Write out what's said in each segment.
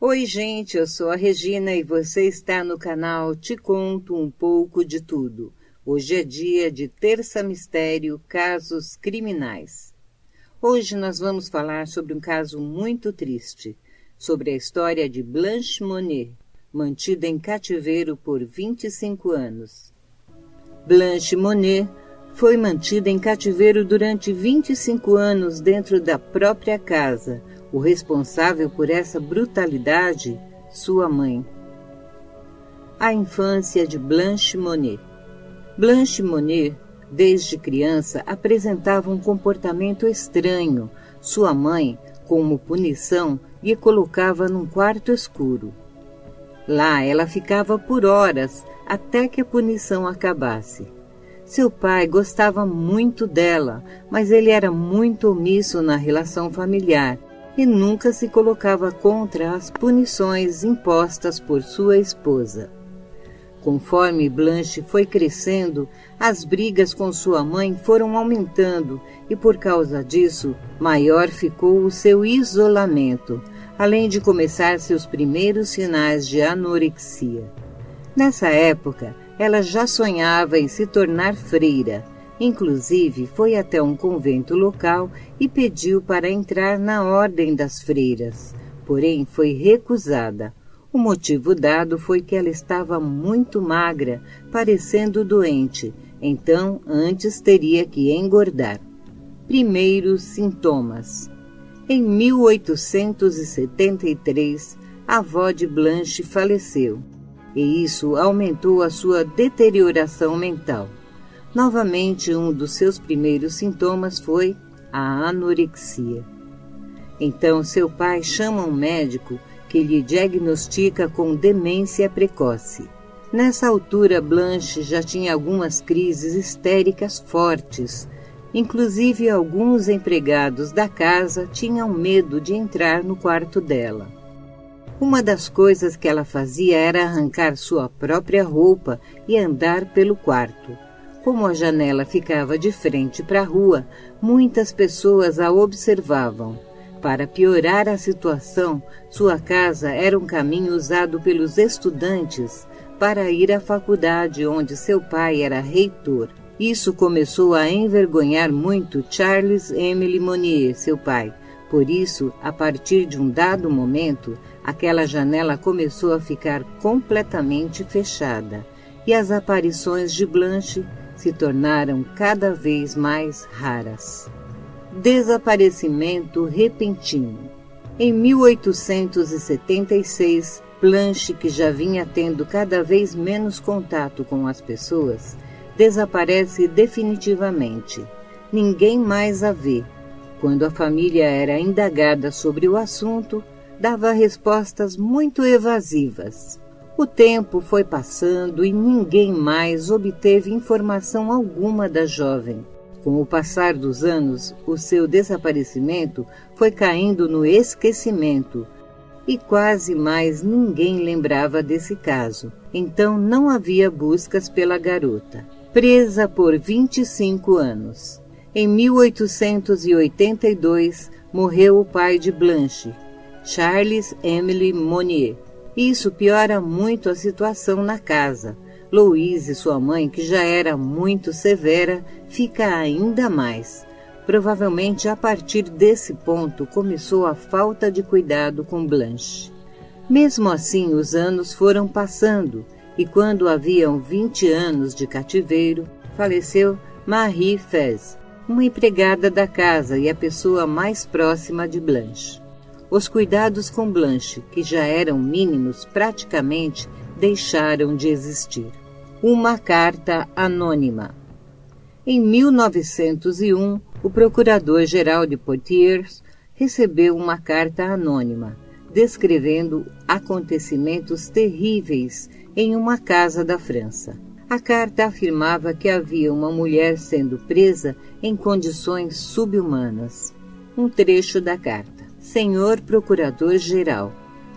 Oi, gente, eu sou a Regina e você está no canal Te Conto um Pouco de Tudo. Hoje é dia de Terça Mistério, Casos Criminais. Hoje nós vamos falar sobre um caso muito triste, sobre a história de Blanche Monnet, mantida em cativeiro por 25 anos. Blanche Monnet foi mantida em cativeiro durante 25 anos dentro da própria casa. O responsável por essa brutalidade, sua mãe. A infância de Blanche Monnet. Blanche Monnet, desde criança, apresentava um comportamento estranho. Sua mãe, como punição, lhe colocava num quarto escuro. Lá ela ficava por horas, até que a punição acabasse. Seu pai gostava muito dela, mas ele era muito omisso na relação familiar e nunca se colocava contra as punições impostas por sua esposa. Conforme Blanche foi crescendo, as brigas com sua mãe foram aumentando e, por causa disso, maior ficou o seu isolamento, além de começar seus primeiros sinais de anorexia. Nessa época, ela já sonhava em se tornar freira. Inclusive, foi até um convento local e pediu para entrar na Ordem das Freiras, porém foi recusada. O motivo dado foi que ela estava muito magra, parecendo doente, então antes teria que engordar. Primeiros sintomas. Em 1873, a avó de Blanche faleceu, e isso aumentou a sua deterioração mental. Novamente, um dos seus primeiros sintomas foi a anorexia. Então, seu pai chama um médico que lhe diagnostica com demência precoce. Nessa altura, Blanche já tinha algumas crises histéricas fortes. Inclusive, alguns empregados da casa tinham medo de entrar no quarto dela. Uma das coisas que ela fazia era arrancar sua própria roupa e andar pelo quarto. Como a janela ficava de frente para a rua, muitas pessoas a observavam. Para piorar a situação, sua casa era um caminho usado pelos estudantes para ir à faculdade onde seu pai era reitor. Isso começou a envergonhar muito Charles Emile Monnier, seu pai. Por isso, a partir de um dado momento, aquela janela começou a ficar completamente fechada e as aparições de Blanche se tornaram cada vez mais raras. Desaparecimento repentino. Em 1876, Blanche, que já vinha tendo cada vez menos contato com as pessoas, desaparece definitivamente. Ninguém mais a vê. Quando a família era indagada sobre o assunto, dava respostas muito evasivas. O tempo foi passando e ninguém mais obteve informação alguma da jovem. Com o passar dos anos, o seu desaparecimento foi caindo no esquecimento e quase mais ninguém lembrava desse caso. Então não havia buscas pela garota. Presa por 25 anos. Em 1882, morreu o pai de Blanche, Charles Emile Monnier. Isso piora muito a situação na casa. Louise, sua mãe, que já era muito severa, fica ainda mais. Provavelmente a partir desse ponto começou a falta de cuidado com Blanche. Mesmo assim, os anos foram passando e quando haviam 20 anos de cativeiro, faleceu Marie Fez, uma empregada da casa e a pessoa mais próxima de Blanche. Os cuidados com Blanche, que já eram mínimos, praticamente deixaram de existir. Uma carta anônima. Em 1901, o procurador-geral de Poitiers recebeu uma carta anônima, descrevendo acontecimentos terríveis em uma casa da França. A carta afirmava que havia uma mulher sendo presa em condições subhumanas. Um trecho da carta. Senhor Procurador-Geral,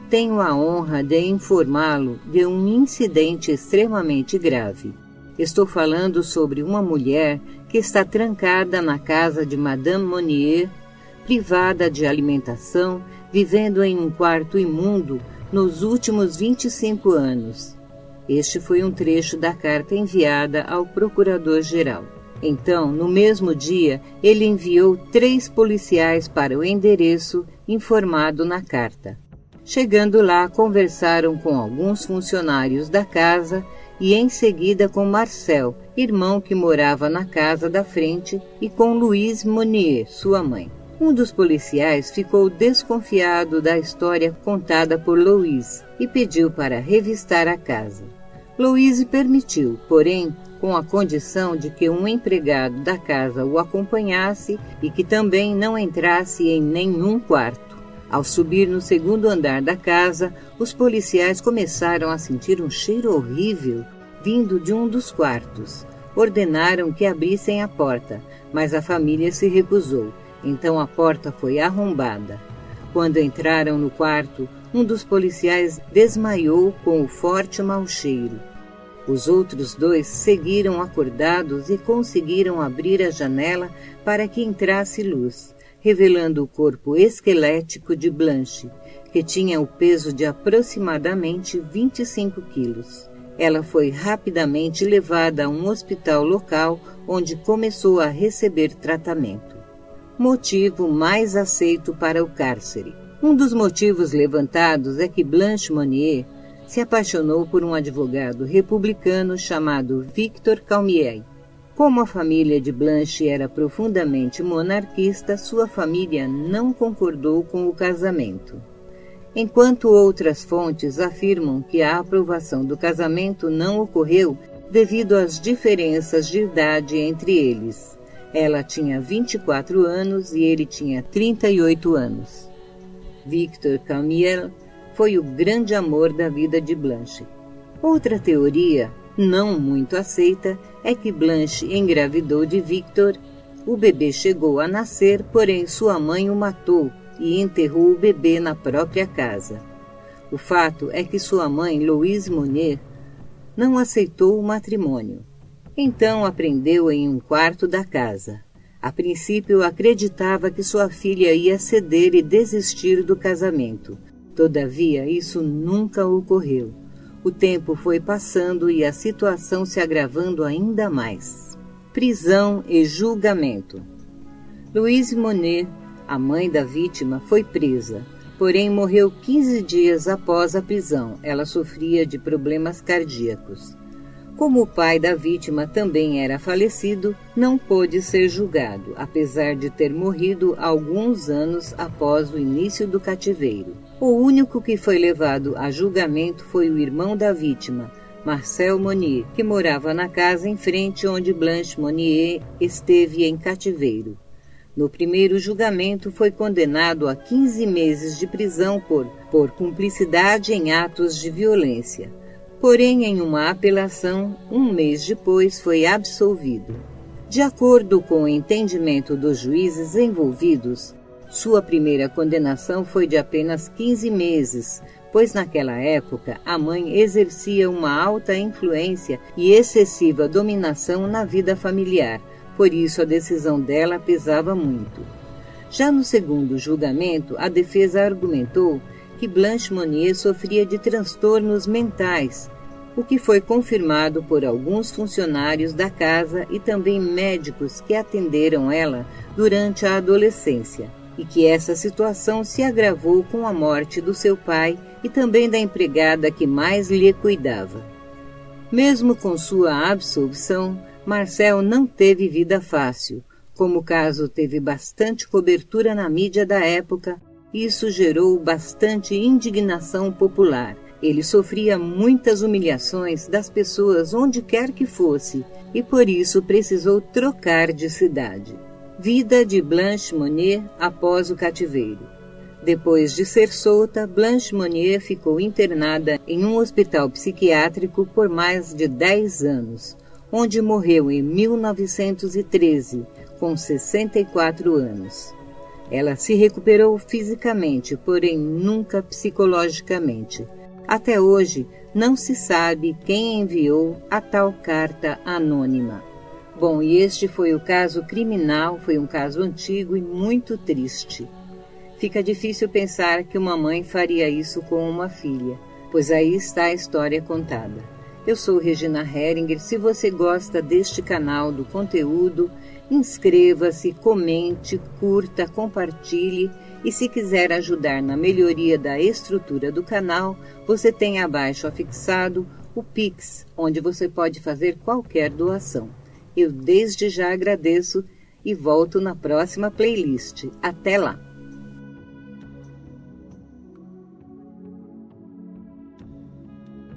tenho a honra de informá-lo de um incidente extremamente grave. Estou falando sobre uma mulher que está trancada na casa de Madame Monnier, privada de alimentação, vivendo em um quarto imundo, nos últimos 25 anos. Este foi um trecho da carta enviada ao procurador-geral. Então, no mesmo dia, ele enviou 3 policiais para o endereço informado na carta. Chegando lá, conversaram com alguns funcionários da casa e em seguida com Marcel, irmão que morava na casa da frente, e com Louise Monnier, sua mãe. Um dos policiais ficou desconfiado da história contada por Louise e pediu para revistar a casa. Louise permitiu, porém, com a condição de que um empregado da casa o acompanhasse e que também não entrasse em nenhum quarto. Ao subir no 2º andar da casa, os policiais começaram a sentir um cheiro horrível vindo de um dos quartos. Ordenaram que abrissem a porta, mas a família se recusou. Então a porta foi arrombada. Quando entraram no quarto, um dos policiais desmaiou com o forte mau cheiro. Os outros 2 seguiram acordados e conseguiram abrir a janela para que entrasse luz, revelando o corpo esquelético de Blanche, que tinha o peso de aproximadamente 25 quilos. Ela foi rapidamente levada a um hospital local, onde começou a receber tratamento. Motivo mais aceito para o cárcere. Um dos motivos levantados é que Blanche Monnier se apaixonou por um advogado republicano chamado Victor Calmier. Como a família de Blanche era profundamente monarquista, sua família não concordou com o casamento. Enquanto outras fontes afirmam que a aprovação do casamento não ocorreu devido às diferenças de idade entre eles. Ela tinha 24 anos e ele tinha 38 anos. Victor Calmier foi o grande amor da vida de Blanche. Outra teoria, não muito aceita, é que Blanche engravidou de Victor. O bebê chegou a nascer, porém sua mãe o matou e enterrou o bebê na própria casa. O fato é que sua mãe, Louise Monnier, não aceitou o matrimônio. Então a prendeu em um quarto da casa. A princípio acreditava que sua filha ia ceder e desistir do casamento. Todavia, isso nunca ocorreu. O tempo foi passando e a situação se agravando ainda mais. Prisão e julgamento. Louise Monnier, a mãe da vítima, foi presa, porém morreu 15 dias após a prisão. Ela sofria de problemas cardíacos. Como o pai da vítima também era falecido, não pôde ser julgado, apesar de ter morrido alguns anos após o início do cativeiro. O único que foi levado a julgamento foi o irmão da vítima, Marcel Monnier, que morava na casa em frente onde Blanche Monnier esteve em cativeiro. No primeiro julgamento foi condenado a 15 meses de prisão por cumplicidade em atos de violência. Porém, em uma apelação, um mês depois foi absolvido. De acordo com o entendimento dos juízes envolvidos, sua primeira condenação foi de apenas 15 meses, pois naquela época a mãe exercia uma alta influência e excessiva dominação na vida familiar, por isso a decisão dela pesava muito. Já no segundo julgamento, a defesa argumentou que Blanche Monnier sofria de transtornos mentais, o que foi confirmado por alguns funcionários da casa e também médicos que atenderam ela durante a adolescência, e que essa situação se agravou com a morte do seu pai e também da empregada que mais lhe cuidava. Mesmo com sua absolvição, Marcel não teve vida fácil. Como o caso teve bastante cobertura na mídia da época, isso gerou bastante indignação popular. Ele sofria muitas humilhações das pessoas onde quer que fosse e por isso precisou trocar de cidade. Vida de Blanche Monnier após o cativeiro. Depois de ser solta, Blanche Monnier ficou internada em um hospital psiquiátrico por mais de 10 anos, onde morreu em 1913, com 64 anos. Ela se recuperou fisicamente, porém nunca psicologicamente. Até hoje, não se sabe quem enviou a tal carta anônima. Bom, e este foi o caso criminal, foi um caso antigo e muito triste. Fica difícil pensar que uma mãe faria isso com uma filha, pois aí está a história contada. Eu sou Regina Heringer. Se você gosta deste canal, do conteúdo, inscreva-se, comente, curta, compartilhe e se quiser ajudar na melhoria da estrutura do canal, você tem abaixo afixado o Pix, onde você pode fazer qualquer doação. Eu desde já agradeço e volto na próxima playlist. Até lá!